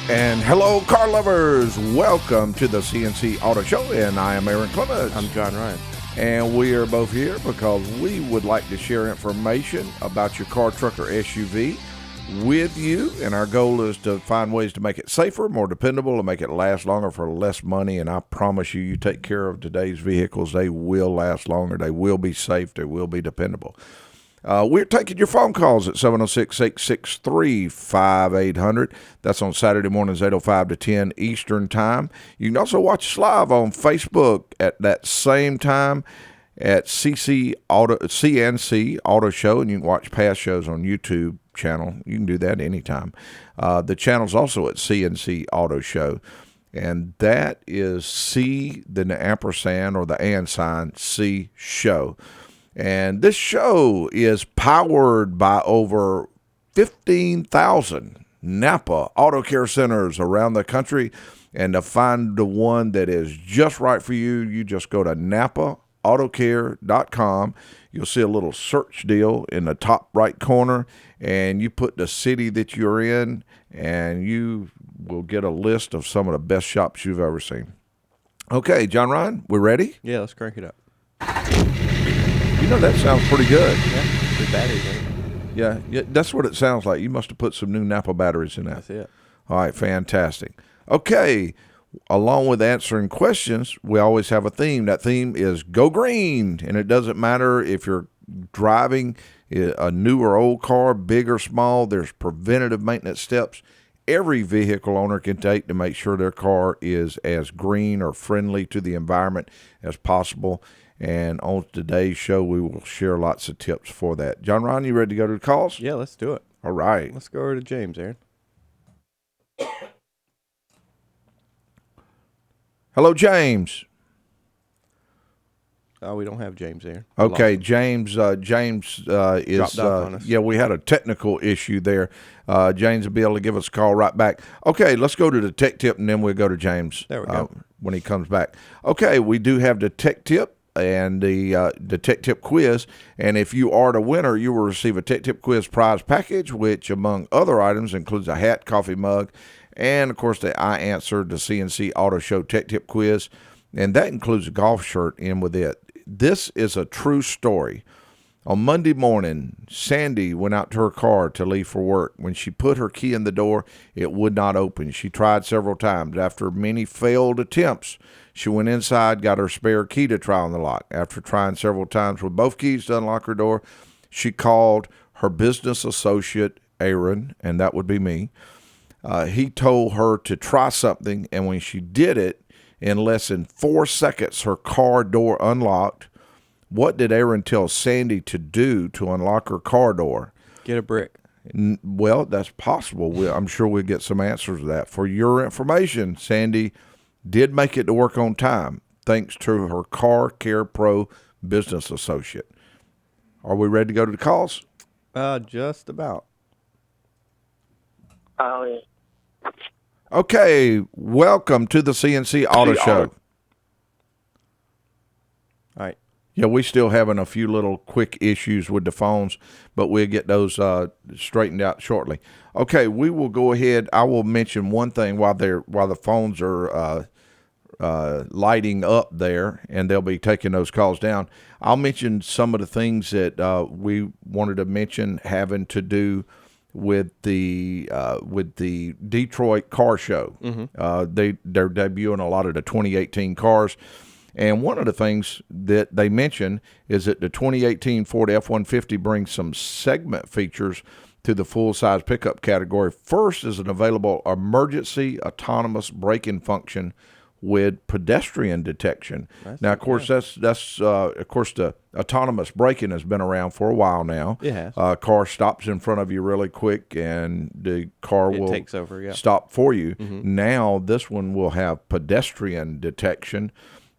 And hello, car lovers. Welcome to the CNC Auto Show, and I am Aaron Clemens. I'm John Ryan. And we are both here because we would like to share information about your car, truck, or SUV with you. And our goal is to find ways to make it safer, more dependable, and make it last longer for less money. And I promise you, you take care of today's vehicles, they will last longer. They will be safe. They will be dependable. We're taking your phone calls at 706-863-5800. That's on Saturday mornings, 8:05 to 10 Eastern Time. You can also watch us live on Facebook at that same time at CNC Auto Show, and you can watch past shows on YouTube channel. You can do that anytime. The channel's also at CNC Auto Show, and that is C, then the ampersand or the and sign, C Show. And this show is powered by over 15,000 Napa Auto Care Centers around the country. And to find the one that is just right for you, you just go to NapaAutoCare.com. You'll see a little search deal in the top right corner, and you put the city that you're in, and you will get a list of some of the best shops you've ever seen. Okay, John Ryan, we ready? Yeah, let's crank it up. You know, that sounds pretty good. Yeah, good batteries in it. Yeah, that's what it sounds like. You must have put some new Napa batteries in that. That's it. All right, fantastic. Okay, along with answering questions, we always have a theme. That theme is Go Green, and it doesn't matter if you're driving a new or old car, big or small. There's preventative maintenance steps every vehicle owner can take to make sure their car is as green or friendly to the environment as possible. And on today's show, we will share lots of tips for that. John Ron, you ready to go to the calls? Yeah, let's do it. All right. Let's go over to James, Aaron. Hello, James. Oh, we don't have James, Aaron. Okay, James is dropped off on us. Yeah, we had a technical issue there. James will be able to give us a call right back. Okay, let's go to the tech tip, and then we'll go to James. There we go. When he comes back. Okay, we do have the tech tip and the tech tip quiz, and if you are the winner, you will receive a tech tip quiz prize package, which among other items includes a hat, coffee mug, and of course the I answered the CNC Auto Show tech tip quiz, and that includes a golf shirt in with it. This is a true story. On Monday morning, Sandy went out to her car to leave for work. When she put her key in the door, it would not open. She tried several times. After many failed attempts, she went inside, got her spare key to try on the lock. After trying several times with both keys to unlock her door, she called her business associate, Aaron, and that would be me. He told her to try something, and when she did it, in less than 4 seconds, her car door unlocked. What did Aaron tell Sandy to do to unlock her car door? Get a brick. Well, that's possible. I'm sure we'll get some answers to that. For your information, Sandy did make it to work on time, thanks to her Car Care Pro business associate. Are we ready to go to the calls? Just about. Oh, yeah. Okay, welcome to the CNC Auto Show. All right. Yeah, we still having a few little quick issues with the phones, but we'll get those straightened out shortly. Okay, we will go ahead. I will mention one thing while the phones are lighting up there, and they'll be taking those calls down. I'll mention some of the things that we wanted to mention having to do with the Detroit Car Show. Mm-hmm. They're debuting a lot of the 2018 cars. And one of the things that they mention is that the 2018 Ford F-150 brings some segment features to the full-size pickup category. First is an available emergency autonomous braking function with pedestrian detection. Now, of course, that's of course the autonomous braking has been around for a while now. It has. Car stops in front of you really quick, and the car will takes over, yeah. stop for you. Mm-hmm. Now, this one will have pedestrian detection.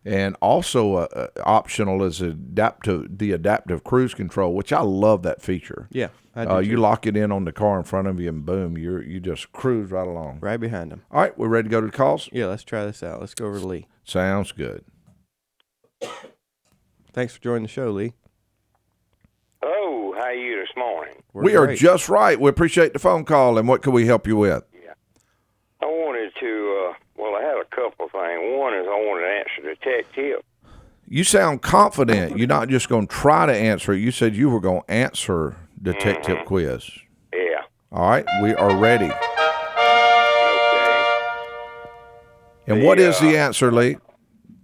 And also optional is the adaptive cruise control, which I love that feature. Yeah, I do you too. lock it in on the car in front of you, and boom, you just cruise right along. Right behind him. All right, we're ready to go to the calls? Yeah, let's try this out. Let's go over to Lee. Sounds good. Thanks for joining the show, Lee. Oh, how are you this morning? We are just right. We appreciate the phone call, and what can we help you with? wanted to, I had a couple of things. One is I wanted to answer the tech tip. You sound confident. You're not just going to try to answer it. You said you were going to answer the tech tip quiz. Yeah. All right, we are ready. Okay. And what is the answer, Lee?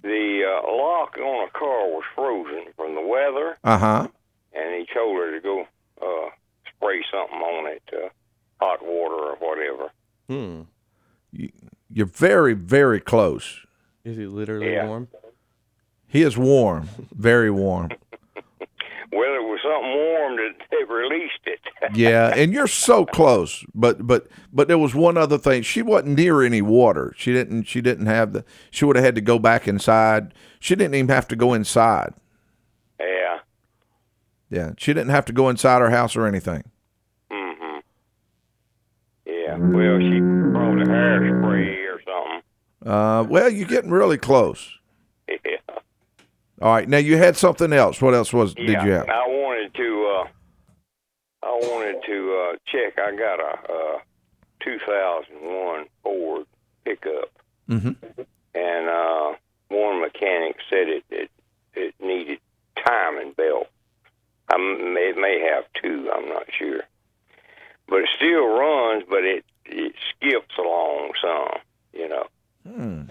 The lock on a car was frozen from the weather, Uh-huh. and he told her to go spray something on it, hot water or whatever. You're very, very close. Is he literally warm? He is warm, very warm. Well, it was something warm that they released it. Yeah, and you're so close. But there was one other thing. She wasn't near any water. She didn't have she would have had to go back inside. She didn't even have to go inside. Yeah. Yeah, she didn't have to go inside her house or anything. Mm-hmm. Yeah. Well, she probably hairspray or something. Well, you're getting really close. Yeah. All right, now you had something else. What else did you have? I wanted to check. I got a 2001 Ford pickup, and one mechanic said it needed timing belt. It may have two. I'm not sure, but it still runs. But it skips along some, you know.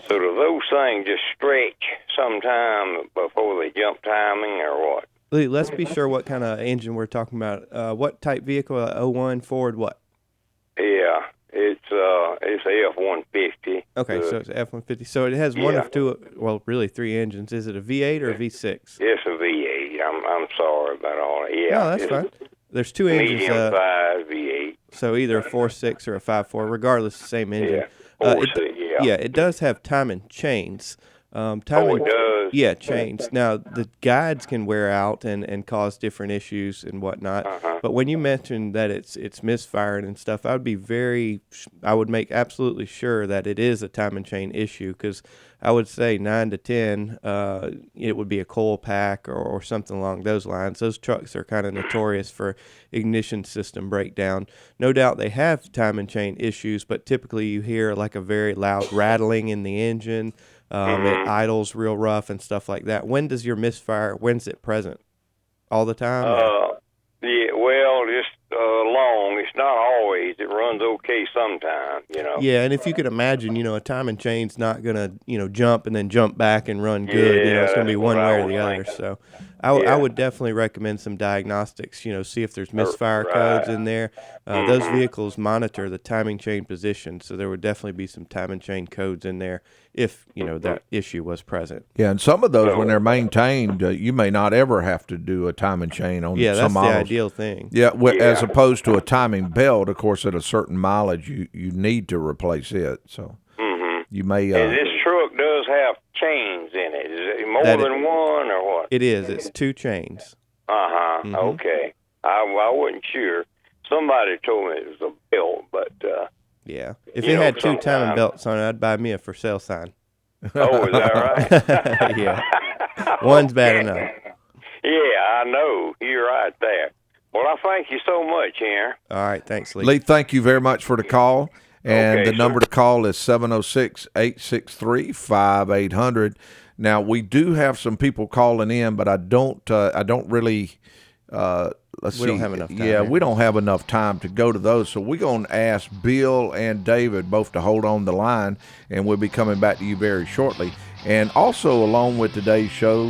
So do those things just stretch sometime before they jump timing or what? Lee, let's be sure what kind of engine we're talking about. What type vehicle? 01 Ford what? Yeah, it's a F-150. Okay, so it's F-150. So it has one of two, well, really three engines. Is it a V8 or a V6? It's a V8. I'm sorry about all that. Yeah, No, that's fine. There's two engines. Medium-sized V8. So either a 4.6 or a 5.4, regardless, the same engine. Yeah. It does have timing chains. Timing, it does? Yeah, chains. Now, the guides can wear out and cause different issues and whatnot. But when you mentioned that it's misfiring and stuff, I would make absolutely sure that it is a timing chain issue, because I would say 9 to 10, it would be a coil pack or something along those lines. Those trucks are kind of notorious for ignition system breakdown. No doubt they have timing chain issues, but typically you hear like a very loud rattling in the engine. It idles real rough and stuff like that. When does your misfire, when's it present? All the time? Yeah, well, just long. It's not always. It runs okay sometimes, you know. Yeah, and if you could imagine, a timing chain's not going to, jump and then jump back and run good. Yeah, it's going to be one that's way what or the I other. was thinking. So I would definitely recommend some diagnostics, see if there's misfire codes in there. Those vehicles monitor the timing chain position, so there would definitely be some timing chain codes in there if, that issue was present. Yeah, and some of those, when they're maintained, you may not ever have to do a timing chain on Yeah, some that's models. the ideal thing. Yeah, as opposed to a timing belt, of course, at a certain mileage, you need to replace it. So you may. And this truck does have chains in it. Is it more than one or what? It is. It's two chains. Okay. I wasn't sure. Somebody told me it was a belt, but yeah. If it had two timing belts on it, I'd buy me a for sale sign. Oh, is that right? Yeah. One's bad enough. Yeah, I know. You're right there. Well, I thank you so much, here. All right. Thanks, Lee. Lee, thank you very much for the call. And Okay, the number to call is 706-863-5800. Now, we do have some people calling in, but I don't really let's see. We don't have enough time. Yeah, we don't have enough time to go to those. So we're going to ask Bill and David both to hold on the line, and we'll be coming back to you very shortly. And also, along with today's show,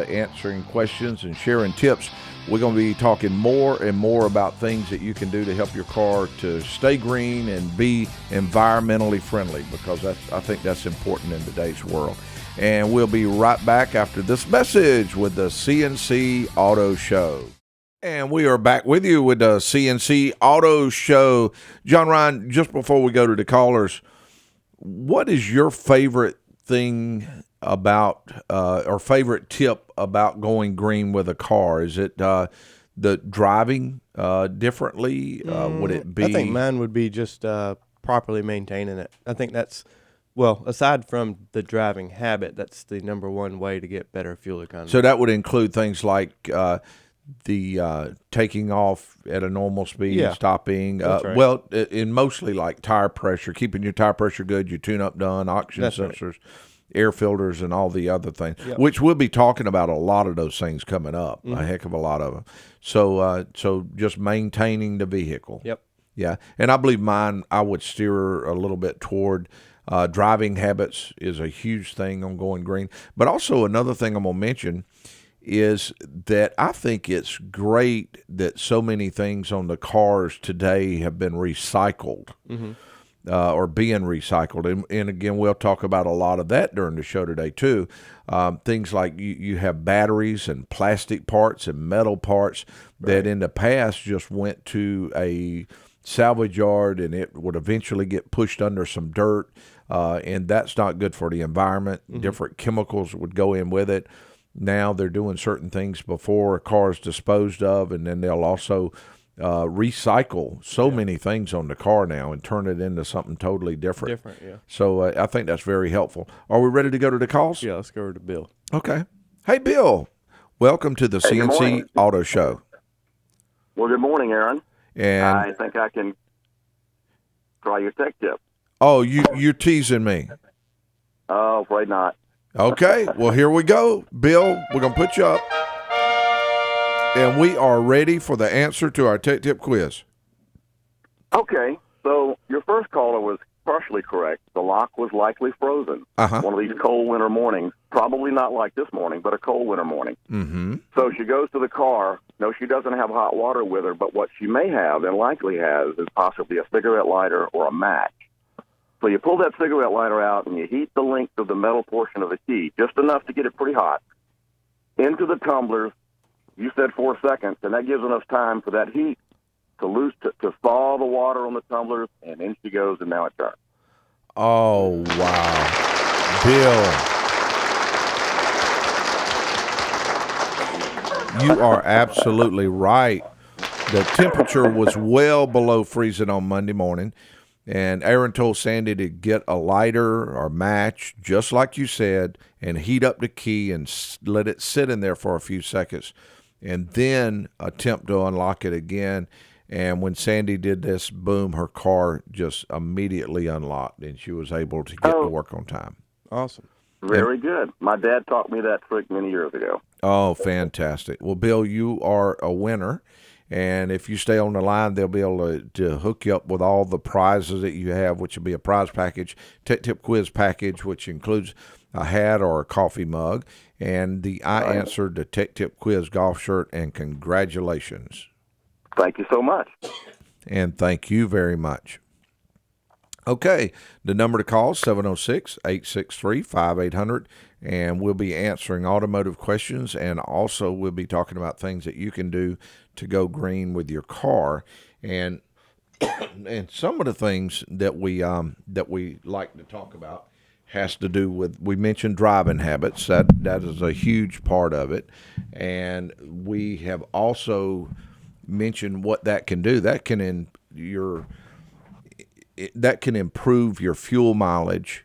answering questions and sharing tips, we're going to be talking more and more about things that you can do to help your car to stay green and be environmentally friendly, because I think that's important in today's world. And we'll be right back after this message with the CNC Auto Show. And we are back with you with the CNC Auto Show. John Ryan, just before we go to the callers, what is your favorite thing about or favorite tip about going green with a car? Is it the driving differently? Would it be? I think mine would be just properly maintaining it. I think that's, well, aside from the driving habit, that's the number one way to get better fuel economy. So that would include things like taking off at a normal speed, Yeah. stopping. That's right. Well, in mostly like tire pressure, keeping your tire pressure good, your tune-up done, oxygen That's right. sensors, air filters, and all the other things, Yep. which we'll be talking about a lot of those things coming up, Mm-hmm. a heck of a lot of them. So just maintaining the vehicle. Yep. Yeah, and I believe mine, I would steer a little bit toward driving habits is a huge thing on going green. But also another thing I'm going to mention is that I think it's great that so many things on the cars today have been recycled or being recycled. And again, we'll talk about a lot of that during the show today too. Things like you have batteries and plastic parts and metal parts that in the past just went to a salvage yard and it would eventually get pushed under some dirt. And that's not good for the environment. Different chemicals would go in with it. Now they're doing certain things before a car is disposed of, and then they'll also recycle so many things on the car now and turn it into something totally different. Different, yeah. So I think that's very helpful. Are we ready to go to the calls? Yeah, let's go over to Bill. Okay. Hey, Bill. Welcome to the Hey, good CNC morning. Auto Show. Well, good morning, Aaron. And I think I can try your tech tip. oh, you're teasing me. Oh, afraid not. Okay, well, here we go. Bill, we're going to put you up. And we are ready for the answer to our Tech Tip quiz. Okay, so your first caller was partially correct. The lock was likely frozen. Uh-huh. One of these cold winter mornings, probably not like this morning, but a cold winter morning. Mm-hmm. So she goes to the car. No, she doesn't have hot water with her, but what she may have and likely has is possibly a cigarette lighter or a match. So you pull that cigarette lighter out and you heat the length of the metal portion of the key, just enough to get it pretty hot, into the tumblers. You said 4 seconds, and that gives enough time for that heat to thaw the water on the tumblers, and in she goes, and now it turns. Oh, wow. Bill, you are absolutely right. The temperature was well below freezing on Monday morning. And Aaron told Sandy to get a lighter or match, just like you said, and heat up the key and let it sit in there for a few seconds, and then attempt to unlock it again. And when Sandy did this, boom, her car just immediately unlocked, and she was able to get to work on time. Awesome. Very good. My dad taught me that trick many years ago. Oh, fantastic. Well, Bill, you are a winner. And if you stay on the line, they'll be able to hook you up with all the prizes that you have, which will be a prize package, Tech Tip Quiz package, which includes a hat or a coffee mug, and the I Answered the Tech Tip Quiz golf shirt, and congratulations. Thank you so much. And thank you very much. Okay, the number to call is 706-863-5800, and we'll be answering automotive questions, and also we'll be talking about things that you can do to go green with your car. And some of the things that we like to talk about has to do with, we mentioned driving habits. That is a huge part of it. And we have also mentioned what that can do. That can improve your fuel mileage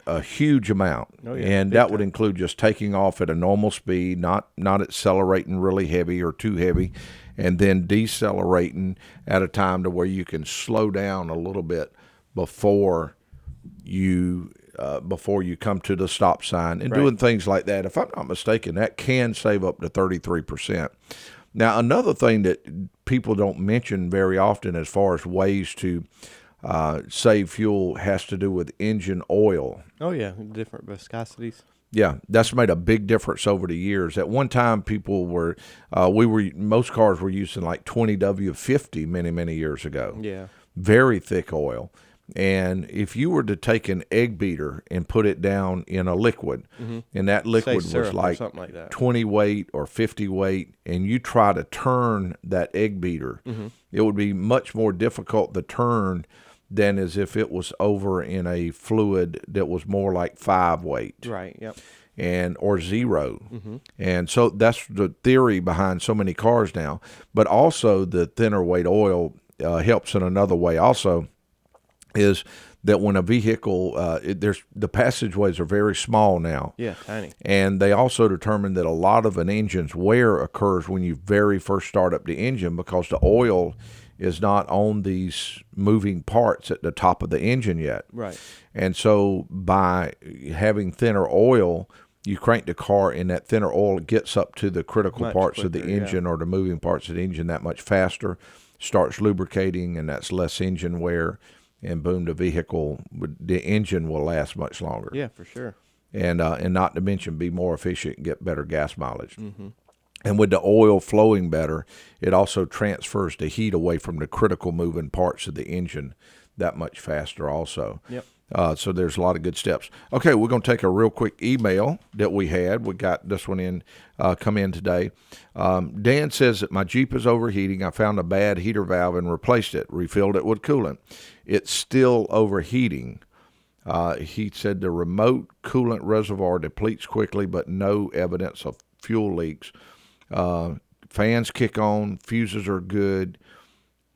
a huge amount. Oh, yeah, and big that would time. include just taking off at a normal speed, not accelerating really heavy or too heavy, and then decelerating at a time to where you can slow down a little bit before you come to the stop sign, and Right. doing things like that. If I'm not mistaken, that can save up to 33%. Now, another thing that people don't mention very often as far as ways to save fuel has to do with engine oil. Oh, yeah, different viscosities. Yeah, that's made a big difference over the years. At one time, people were, most cars were using like 20W50 many, many years ago. Yeah. Very thick oil. And if you were to take an egg beater and put it down in a liquid, and that liquid syrup was or like something like that. 20 weight or 50 weight, and you try to turn that egg beater, it would be much more difficult to turn than as if it was over in a fluid that was more like 5 weight. Right, yep. Or 0. And so that's the theory behind so many cars now. But also the thinner weight oil helps in another way also, is that when a vehicle, the passageways are very small now. Yeah, tiny. And they also determined that a lot of an engine's wear occurs when you very first start up the engine because the oil is not on these moving parts at the top of the engine yet. Right. And so by having thinner oil, you crank the car and that thinner oil gets up to the critical Much parts of the quicker, engine or the moving parts of the engine that much faster, starts lubricating, and that's less engine wear. And boom, the engine will last much longer. Yeah, for sure. And not to mention be more efficient and get better gas mileage. Mm-hmm. And with the oil flowing better, it also transfers the heat away from the critical moving parts of the engine that much faster also. Yep. So there's a lot of good steps. Okay, we're going to take a real quick email that we had. We got this one in, come in today. Dan says that my Jeep is overheating. I found a bad heater valve and replaced it, refilled it with coolant. It's still overheating. He said the remote coolant reservoir depletes quickly, but no evidence of fuel leaks. Fans kick on, fuses are good.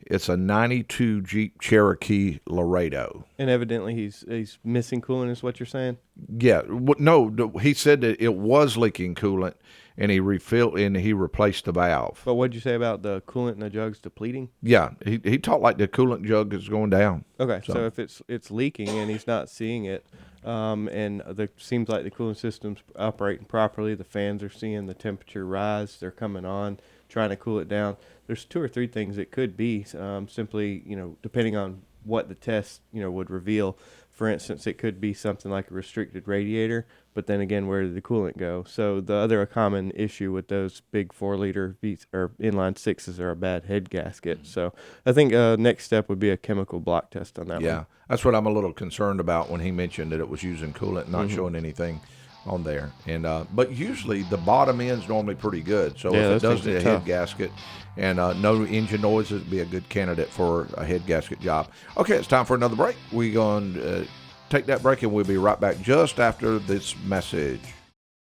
It's a 92 Jeep Cherokee Laredo. And evidently he's missing coolant is what you're saying? Yeah. No, he said that it was leaking coolant, and he refilled and he replaced the valve. But what'd you say about the coolant in the jugs depleting? Yeah, he talked like the coolant jug is going down. Okay, so if it's leaking and he's not seeing it, and seems like the cooling system's operating properly, the fans are seeing the temperature rise, they're coming on, trying to cool it down. There's 2 or 3 things it could be, simply, depending on what the test, would reveal. For instance, it could be something like a restricted radiator, but then again, where did the coolant go? So the other common issue with those big 4-liter or inline sixes are a bad head gasket. So I think next step would be a chemical block test on that one. Yeah, that's what I'm a little concerned about when he mentioned that it was using coolant, not showing anything on there. And but usually the bottom end's normally pretty good. So if it does need a head gasket and no engine noises, it'd be a good candidate for a head gasket job. Okay, it's time for another break. We're going to take that break, and we'll be right back just after this message.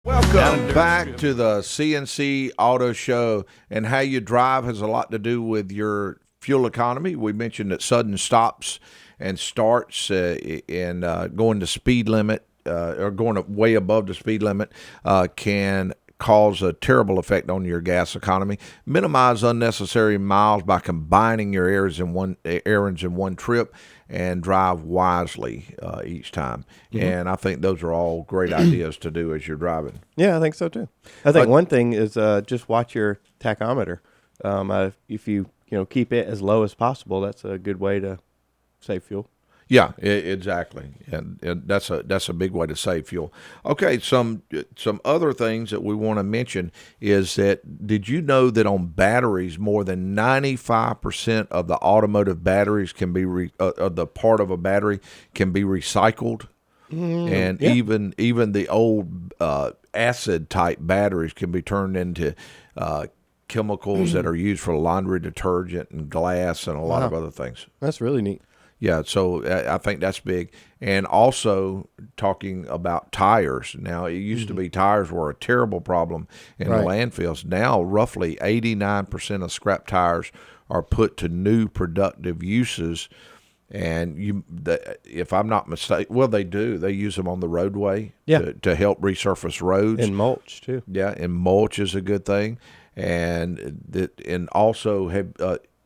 Welcome back to the CNC Auto Show. And how you drive has a lot to do with your fuel economy. We mentioned that sudden stops and starts and going to speed limit or going way above the speed limit can cause a terrible effect on your gas economy. Minimize unnecessary miles by combining your errands in one trip, and drive wisely each time. Mm-hmm. And I think those are all great ideas to do as you're driving. Yeah, I think so too. I think one thing is just watch your tachometer. If you keep it as low as possible, that's a good way to save fuel. Yeah, exactly, and that's a big way to save fuel. Okay, some other things that we want to mention is that did you know that on batteries, more than 95% of the automotive batteries can be the part of a battery can be recycled, and even the old acid type batteries can be turned into chemicals that are used for laundry detergent and glass and a lot of other things. That's really neat. Yeah, so I think that's big. And also talking about tires. Now, it used to be tires were a terrible problem in the landfills. Now, roughly 89% of scrap tires are put to new productive uses. And if I'm not mistaken, well, they do. They use them on the roadway to help resurface roads. And mulch, too. Yeah, and mulch is a good thing. And also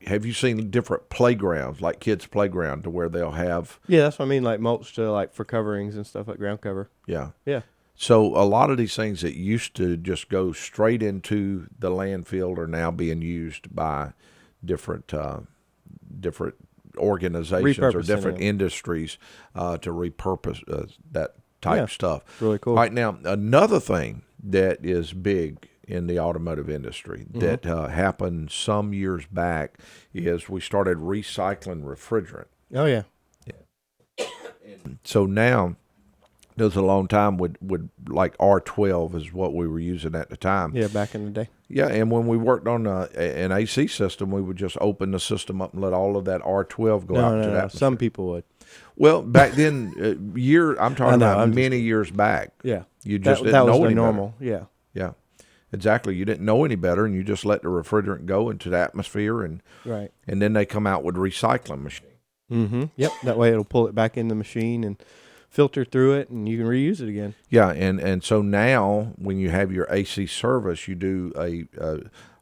have you seen different playgrounds, like kids' playground, to where they'll have? Yeah, that's what I mean, like mulch for coverings and stuff, like ground cover. Yeah. Yeah. So a lot of these things that used to just go straight into the landfill are now being used by different organizations or different industries to repurpose that type stuff. Really cool. Right now, another thing that is big in the automotive industry that happened some years back is we started recycling refrigerant. Oh, yeah. So now, there was a long time with like R12 is what we were using at the time. Yeah, back in the day. Yeah, and when we worked on an AC system, we would just open the system up and let all of that R12 go out to that. Some people would. Well, back then, I'm talking about many years back. Yeah. You just didn't know any normal. Better. Yeah. Exactly. You didn't know any better, and you just let the refrigerant go into the atmosphere, and then they come out with recycling machines. Mm-hmm. Yep. That way it'll pull it back in the machine and filter through it, and you can reuse it again. Yeah, and so now when you have your AC service, you do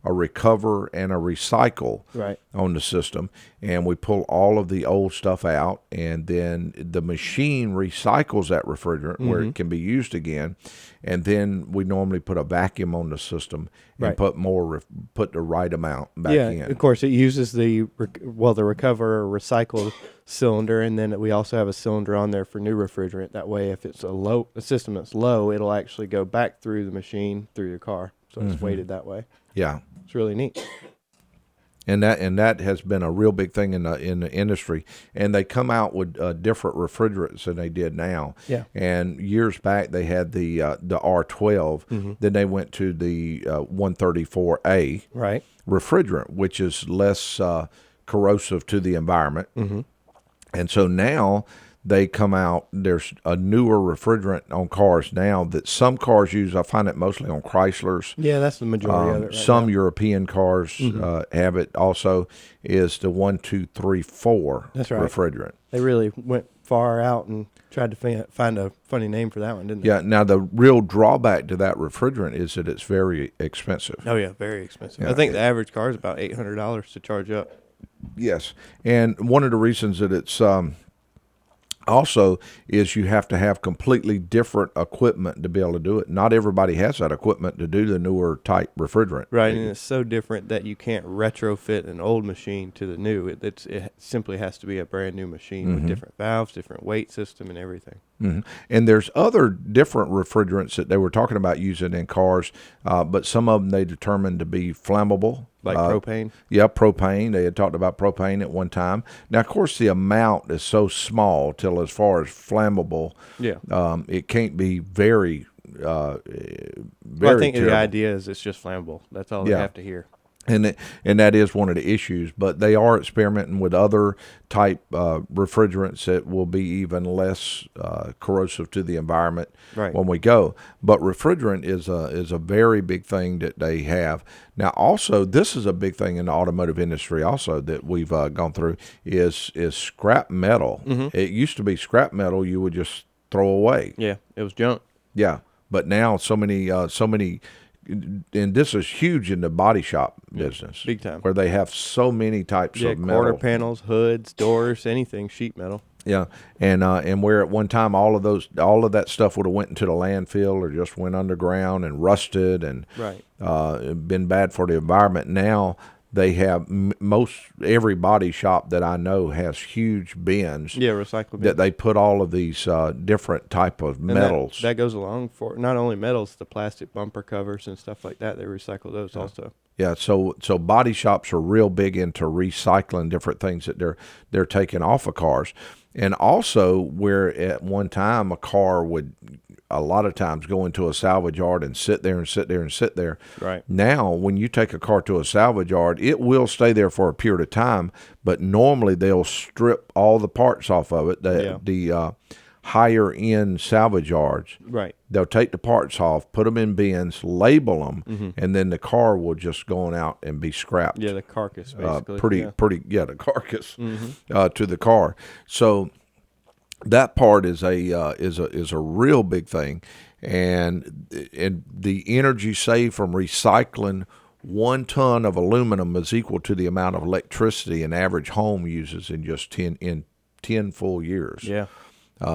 a recover and a recycle Right. on the system, and we pull all of the old stuff out, and then the machine recycles that refrigerant where it can be used again, and then we normally put a vacuum on the system and Right. put the right amount back Yeah, in. of course, it uses the recover or recycle cylinder, and then we also have a cylinder on there for new refrigerant. That way, if it's a system that's low, it'll actually go back through the machine through your car, so it's weighted that way. Yeah. It's really neat. And that has been a real big thing in the industry, and they come out with different refrigerants than they did now. Yeah. And years back they had the R12. Then they went to the 134A Right. refrigerant, which is less corrosive to the environment. And so now they come out. There's a newer refrigerant on cars now that some cars use. I find it mostly on Chryslers. Yeah, that's the majority of it. Right Some now. European cars have it also, is the 1234 That's right. refrigerant. They really went far out and tried to find a funny name for that one, didn't they? Yeah. Now the real drawback to that refrigerant is that it's very expensive. Oh yeah, very expensive. Yeah. I think the average car is about $800 to charge up. Yes, and one of the reasons that it's also is you have to have completely different equipment to be able to do it. Not everybody has that equipment to do the newer type refrigerant. Right, and it's so different that you can't retrofit an old machine to the new. It simply has to be a brand new machine with different valves, different weight system, and everything. And there's other different refrigerants that they were talking about using in cars, but some of them they determined to be flammable. Like propane? Yeah, propane. They had talked about propane at one time. Now, of course, the amount is so small till as far as flammable, Yeah. it can't be very, very Well, I think the terrible. idea is it's just flammable. That's all Yeah. they have to hear. And that is one of the issues, but they are experimenting with other type refrigerants that will be even less corrosive to the environment Right. when we go. But refrigerant is a very big thing that they have. Now, also, this is a big thing in the automotive industry also that we've gone through is scrap metal. It used to be scrap metal you would just throw away. Yeah, it was junk. Yeah, but now so many, and this is huge in the body shop business, Big time. where they have so many types Yeah, of quarter metal. panels, hoods, doors, anything sheet metal. Yeah, and where at one time all of that stuff would have went into the landfill or just went underground and rusted and Right. been bad for the environment. Now they have most every body shop that I know has huge bins. Yeah, recyclable. That they put all of these different type of And metals. That goes along for not only metals, the plastic bumper covers and stuff like that. They recycle those also. Yeah, so body shops are real big into recycling different things that they're taking off of cars. And also where at one time a car would a lot of times go into a salvage yard and sit there and sit there and sit there. Right. Now, when you take a car to a salvage yard, it will stay there for a period of time, but normally they'll strip all the parts off of it. The higher end salvage yards, Right. they'll take the parts off, put them in bins, label them, and then the car will just go on out and be scrapped. Yeah, the carcass basically. The carcass to the car. So that part is a real big thing, and the energy saved from recycling 1 ton of aluminum is equal to the amount of electricity an average home uses in just 10 full years. Yeah.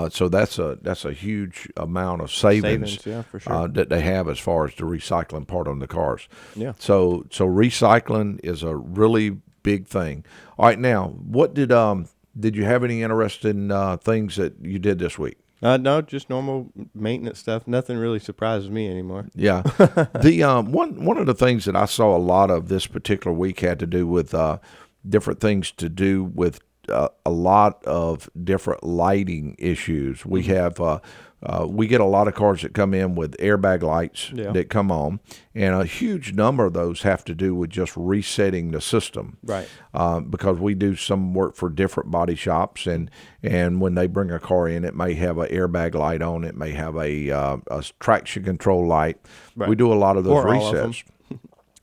So that's a huge amount of savings, Yeah, for sure. that they have as far as the recycling part on the cars. Yeah. So recycling is a really big thing. All right, now what did you have any interesting things that you did this week? No, just normal maintenance stuff. Nothing really surprises me anymore. Yeah, the one of the things that I saw a lot of this particular week had to do with different things to do with a lot of different lighting issues. We have we get a lot of cars that come in with airbag lights that come on, and a huge number of those have to do with just resetting the system. Right. Because we do some work for different body shops, and when they bring a car in, it may have an airbag light on, it may have a traction control light. Right. We do a lot of those Or all of them. resets.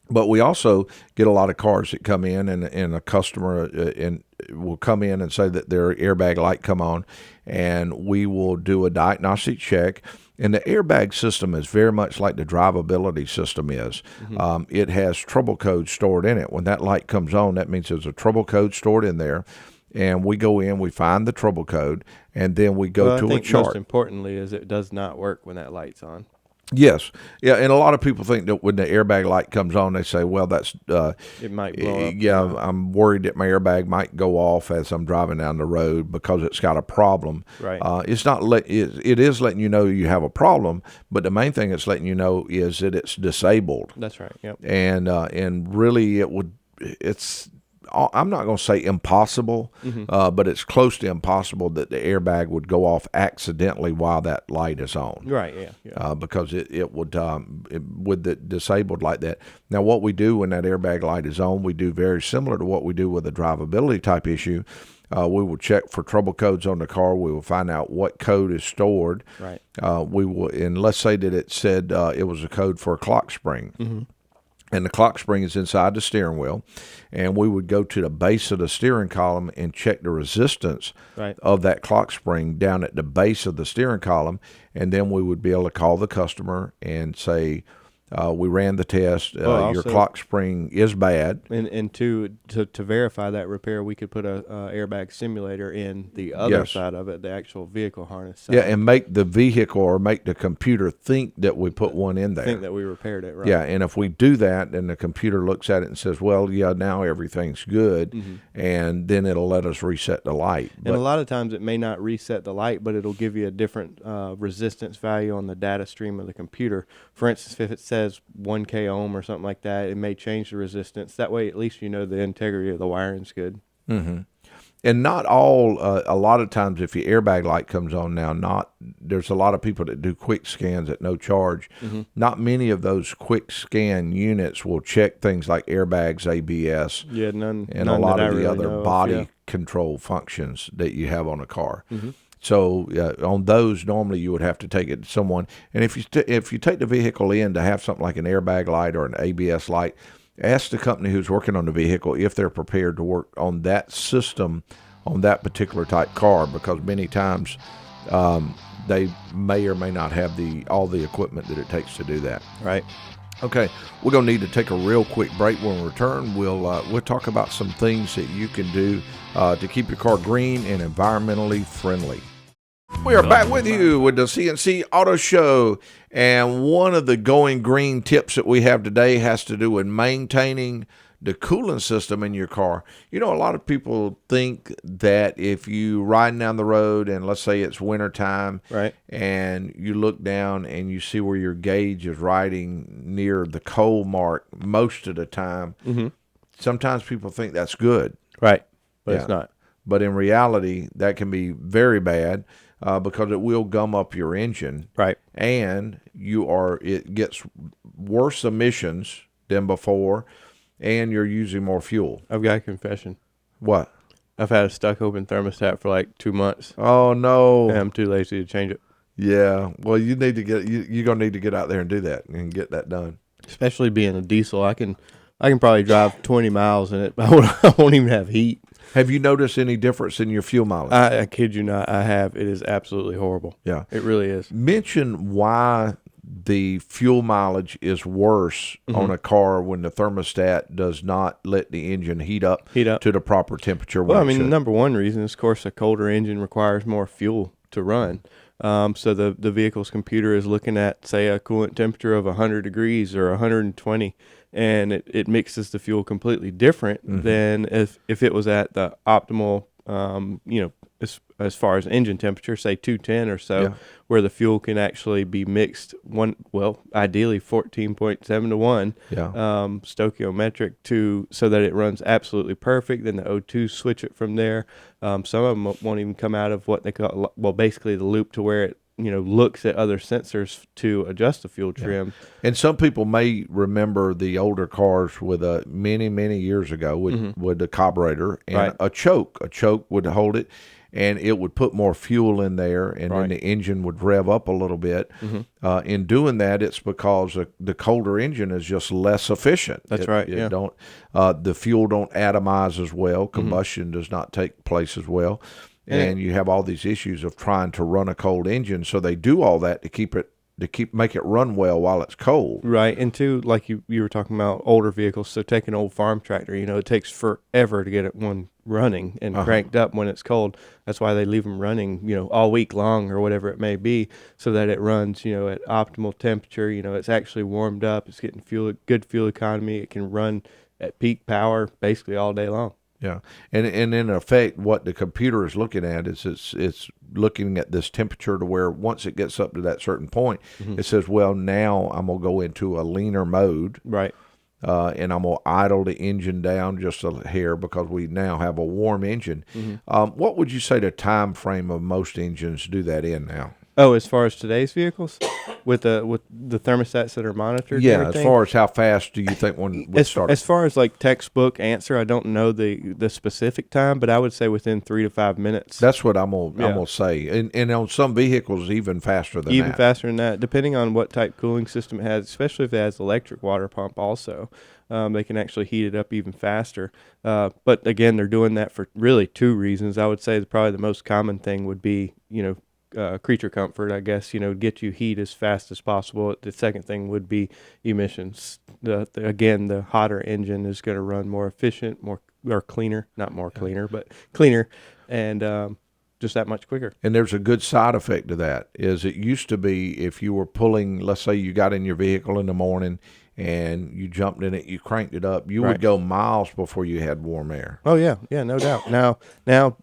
But we also get a lot of cars that come in, and a customer will come in and say that their airbag light come on, and we will do a diagnostic check. And the airbag system is very much like the drivability system is. It has trouble codes stored in it. When that light comes on, that means there's a trouble code stored in there. And we go in, we find the trouble code, and then we go to a chart. Most importantly is it does not work when that light's on. Yes. Yeah, and a lot of people think that when the airbag light comes on, they say, well, that's it might blow up. Yeah, I'm worried that my airbag might go off as I'm driving down the road because it's got a problem. Right. It's not it is letting you know you have a problem, but the main thing it's letting you know is that it's disabled. That's right. Yep. And really it's I'm not going to say impossible, but it's close to impossible that the airbag would go off accidentally while that light is on. Right, yeah. Because it would, with it disabled like that. Now, what we do when that airbag light is on, we do very similar to what we do with a drivability type issue. We will check for trouble codes on the car. We will find out what code is stored. Right. We will, and let's say that it said it was a code for a clock spring. And the clock spring is inside the steering wheel, and we would go to the base of the steering column and check the resistance of that clock spring down at the base of the steering column, and then we would be able to call the customer and say, we ran the test. Your clock spring is bad. And to verify that repair, we could put a airbag simulator in the other side of it, the actual vehicle harness side. Yeah, and make the vehicle or make the computer think that we put one in there. Think that we repaired it, right? Yeah, and if we do that, then the computer looks at it and says, well, yeah, now everything's good, and then it'll let us reset the light. And a lot of times it may not reset the light, but it'll give you a different resistance value on the data stream of the computer. For instance, if it says 1K ohm or something like that, it may change the resistance. That way, at least you know the integrity of the wiring's good. And not all, a lot of times if your airbag light comes on now, there's a lot of people that do quick scans at no charge. Not many of those quick scan units will check things like airbags, ABS, none a lot of the other body of, control functions that you have on a car. So on those, normally you would have to take it to someone. And if you take the vehicle in to have something like an airbag light or an ABS light, ask the company who's working on the vehicle if they're prepared to work on that system on that particular type car, because many times they may or may not have all the equipment that it takes to do that. Right. Okay, we're going to need to take a real quick break. When we return, we'll talk about some things that you can do to keep your car green and environmentally friendly. We are back with you with the CNC Auto Show, and one of the going green tips that we have today has to do with maintaining the cooling system in your car. You know, a lot of people think that if you riding down the road and let's say it's wintertime, right, and you look down and you see where your gauge is riding near the cold mark most of the time, sometimes people think that's good. Right, but it's not. But in reality, that can be very bad. Because it will gum up your engine, right? And it gets worse emissions than before, and you're using more fuel. I've got a confession. What? I've had a stuck open thermostat for like 2 months. Oh no! And I'm too lazy to change it. Yeah, well, you need to you're gonna need to get out there and do that and get that done. Especially being a diesel, I can probably drive 20 miles in it. I won't even have heat. Have you noticed any difference in your fuel mileage? I kid you not, I have. It is absolutely horrible. Yeah. It really is. Mention why the fuel mileage is worse on a car when the thermostat does not let the engine heat up to the proper temperature. Well, I mean, the number one reason is, of course, a colder engine requires more fuel to run. So the vehicle's computer is looking at, say, a coolant temperature of 100 degrees or 120, and it mixes the fuel completely different than if it was at the optimal, as far as engine temperature, say 210 or so, where the fuel can actually be mixed ideally 14.7 to 1, stoichiometric so that it runs absolutely perfect. Then the O2 switch it from there. Some of them won't even come out of what they call, basically the loop to where it looks at other sensors to adjust the fuel trim. And some people may remember the older cars with many years ago with the carburetor and a choke. A choke would hold it. and it would put more fuel in there, and then the engine would rev up a little bit. In doing that, it's because the colder engine is just less efficient. That's right. It don't the fuel don't atomize as well. Combustion does not take place as well, and you have all these issues of trying to run a cold engine. So they do all that to make it run well while it's cold. Right, and two, like you were talking about older vehicles. So take an old farm tractor. It takes forever to get one running and cranked up when it's cold. That's why they leave them running, all week long or whatever it may be, so that it runs, at optimal temperature. It's actually warmed up. It's getting good fuel economy. It can run at peak power basically all day long. Yeah, and in effect, what the computer is looking at is it's looking at this temperature to where once it gets up to that certain point, it says, well, now I'm gonna go into a leaner mode, right? And I'm gonna idle the engine down just a hair because we now have a warm engine. What would you say the time frame of most engines do that in now? Oh, as far as today's vehicles, with the thermostats that are monitored. Yeah, and everything? as far as how fast do you think one would start? As far as like textbook answer, I don't know the specific time, but I would say within 3 to 5 minutes. That's what I'm gonna say, and on some vehicles even faster than that. Even faster than that, depending on what type cooling system it has, especially if it has electric water pump also. They can actually heat it up even faster. But again, they're doing that for really two reasons. I would say probably the most common thing would be, creature comfort, I guess, get you heat as fast as possible. The second thing would be emissions. The hotter engine is going to run more efficient, cleaner, not more cleaner, but cleaner, and just that much quicker. And there's a good side effect to that. Is it used to be if you were pulling, let's say you got in your vehicle in the morning and you jumped in it, you cranked it up, you would go miles before you had warm air. Oh yeah, no doubt. Now.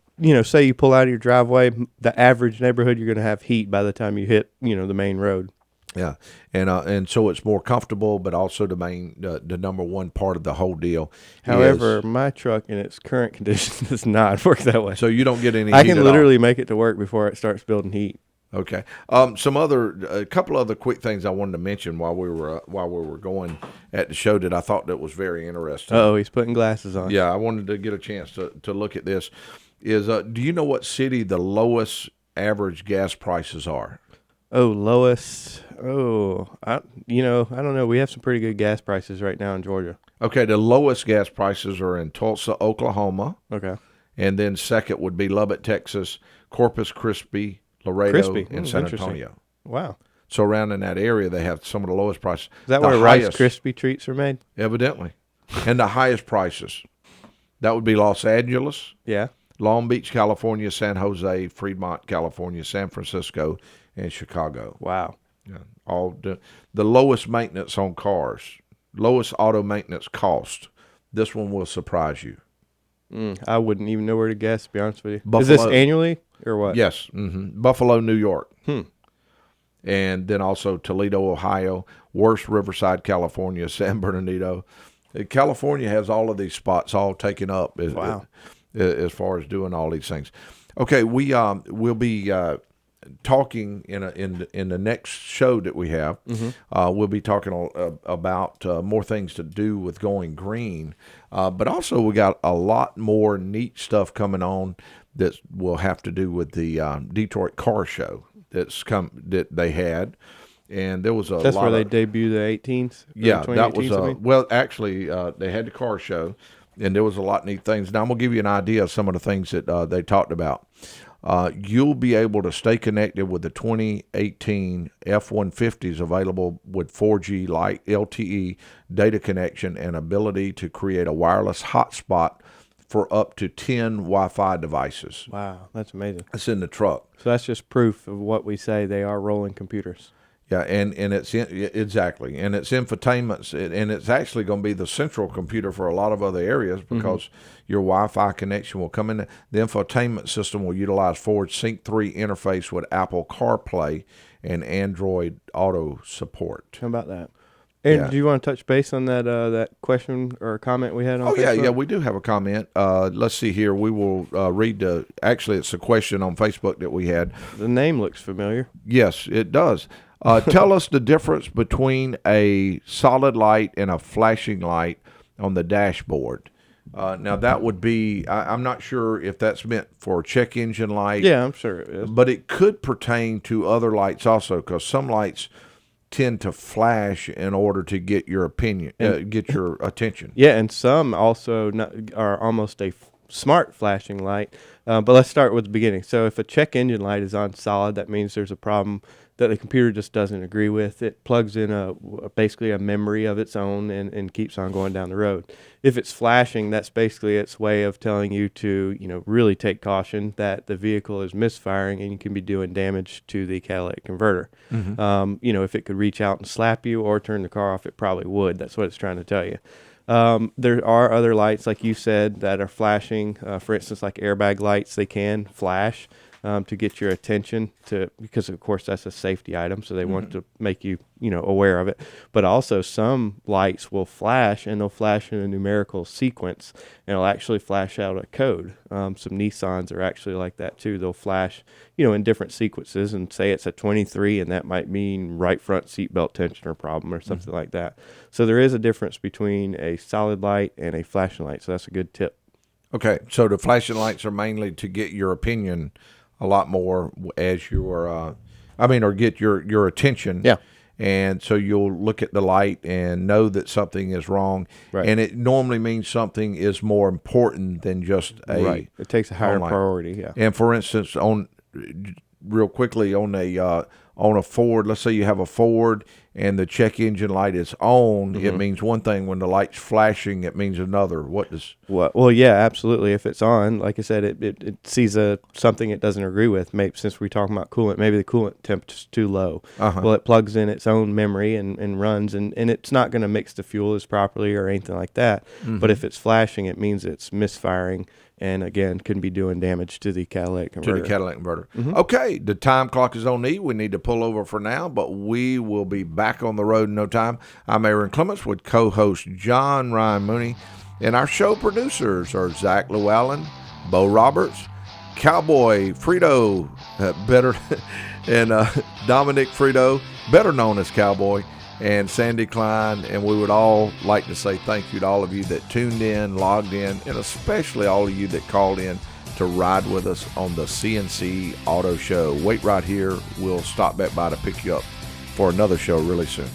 Say you pull out of your driveway, the average neighborhood, you're going to have heat by the time you hit, the main road. Yeah, and so it's more comfortable, but also the number one part of the whole deal. However, my truck in its current condition does not work that way. So you don't get any. I heat can at literally all. make it to work before it starts building heat. Okay. A couple other quick things I wanted to mention while we were going at the show that I thought that was very interesting. Oh, he's putting glasses on. Yeah, I wanted to get a chance to look at this. Do you know what city the lowest average gas prices are? Oh, lowest. Oh, I don't know. We have some pretty good gas prices right now in Georgia. Okay, the lowest gas prices are in Tulsa, Oklahoma. Okay. And then second would be Lubbock, Texas, Corpus Christi, Laredo, and San Antonio. Wow. So around in that area, they have some of the lowest prices. Is that where Rice Krispie treats are made? Evidently. And the highest prices. That would be Los Angeles. Yeah. Long Beach, California, San Jose, Fremont, California, San Francisco, and Chicago. Wow. Yeah, all the lowest maintenance on cars, lowest auto maintenance cost. This one will surprise you. I wouldn't even know where to guess, to be honest with you. Buffalo. Is this annually or what? Yes. Buffalo, New York. And then also Toledo, Ohio, worst Riverside, California, San Bernardino. California has all of these spots all taken up. Wow. As far as doing all these things. Okay, we'll be talking in the next show that we have. We'll be talking about more things to do with going green, but also we got a lot more neat stuff coming on that will have to do with the Detroit Car Show that they had. And there was a That's lot where of, they debuted the 18s? Yeah, that was well, actually, they had the car show, and there was a lot of neat things. Now, I'm going to give you an idea of some of the things that they talked about. You'll be able to stay connected with the 2018 F-150s available with 4G Lite LTE data connection and ability to create a wireless hotspot for up to 10 Wi-Fi devices. Wow, that's amazing. It's in the truck. So that's just proof of what we say. They are rolling computers. Yeah, and it's exactly, and it's infotainment, and it's actually going to be the central computer for a lot of other areas because your Wi-Fi connection will come in. The infotainment system will utilize Ford Sync 3 interface with Apple CarPlay and Android Auto support. How about that? And do you want to touch base on that question or comment we had on Facebook? Yeah, we do have a comment. Let's see here. We will read actually, it's a question on Facebook that we had. The name looks familiar. Yes, it does. Tell us the difference between a solid light and a flashing light on the dashboard. Now that would be, I'm not sure if that's meant for a check engine light. Yeah, I'm sure it is. But it could pertain to other lights also, because some lights tend to flash in order to get your opinion, get your attention. Yeah, and some also are almost a smart flashing light. But let's start with the beginning. So if a check engine light is on solid, that means there's a problem that the computer just doesn't agree with. It plugs in basically a memory of its own and keeps on going down the road. If it's flashing, that's basically its way of telling you to, really take caution that the vehicle is misfiring and you can be doing damage to the catalytic converter. If it could reach out and slap you or turn the car off, it probably would. That's what it's trying to tell you. There are other lights, like you said, that are flashing. For instance, like airbag lights, they can flash to get your attention, because of course that's a safety item, so they want to make you aware of it. But also some lights will flash, and they'll flash in a numerical sequence, and it'll actually flash out a code. Some Nissans are actually like that too. They'll flash in different sequences, and say it's a 23, and that might mean right front seatbelt tensioner problem or something like that. So there is a difference between a solid light and a flashing light, so that's a good tip. Okay, so the flashing lights are mainly to get your opinion a lot more as you're, or get your attention. Yeah. And so you'll look at the light and know that something is wrong. Right. And it normally means something is more important than just a. Right. It takes a higher light. priority. Yeah. And for instance, real quickly on a Ford, let's say you have a Ford and the check engine light is on, it means one thing. When the light's flashing, it means another. What does? Well, yeah, absolutely. If it's on, like I said, it sees something it doesn't agree with. Maybe since we're talking about coolant, maybe the coolant temperature's too low. Well, it plugs in its own memory and runs, and it's not going to mix the fuel as properly or anything like that. But if it's flashing, it means it's misfiring, and again, can be doing damage to the catalytic converter. Okay, the time clock is on E. We need to pull over for now, but we will be back on the road in no time. I'm Aaron Clements with co-host John Ryan Mooney, and our show producers are Zach Llewellyn, Bo Roberts, Cowboy Frito, and Dominic Frito, better known as Cowboy, and Sandy Klein. And we would all like to say thank you to all of you that tuned in, logged in, and especially all of you that called in to ride with us on the CNC Auto Show. Wait right here. We'll stop back by to pick you up for another show really soon.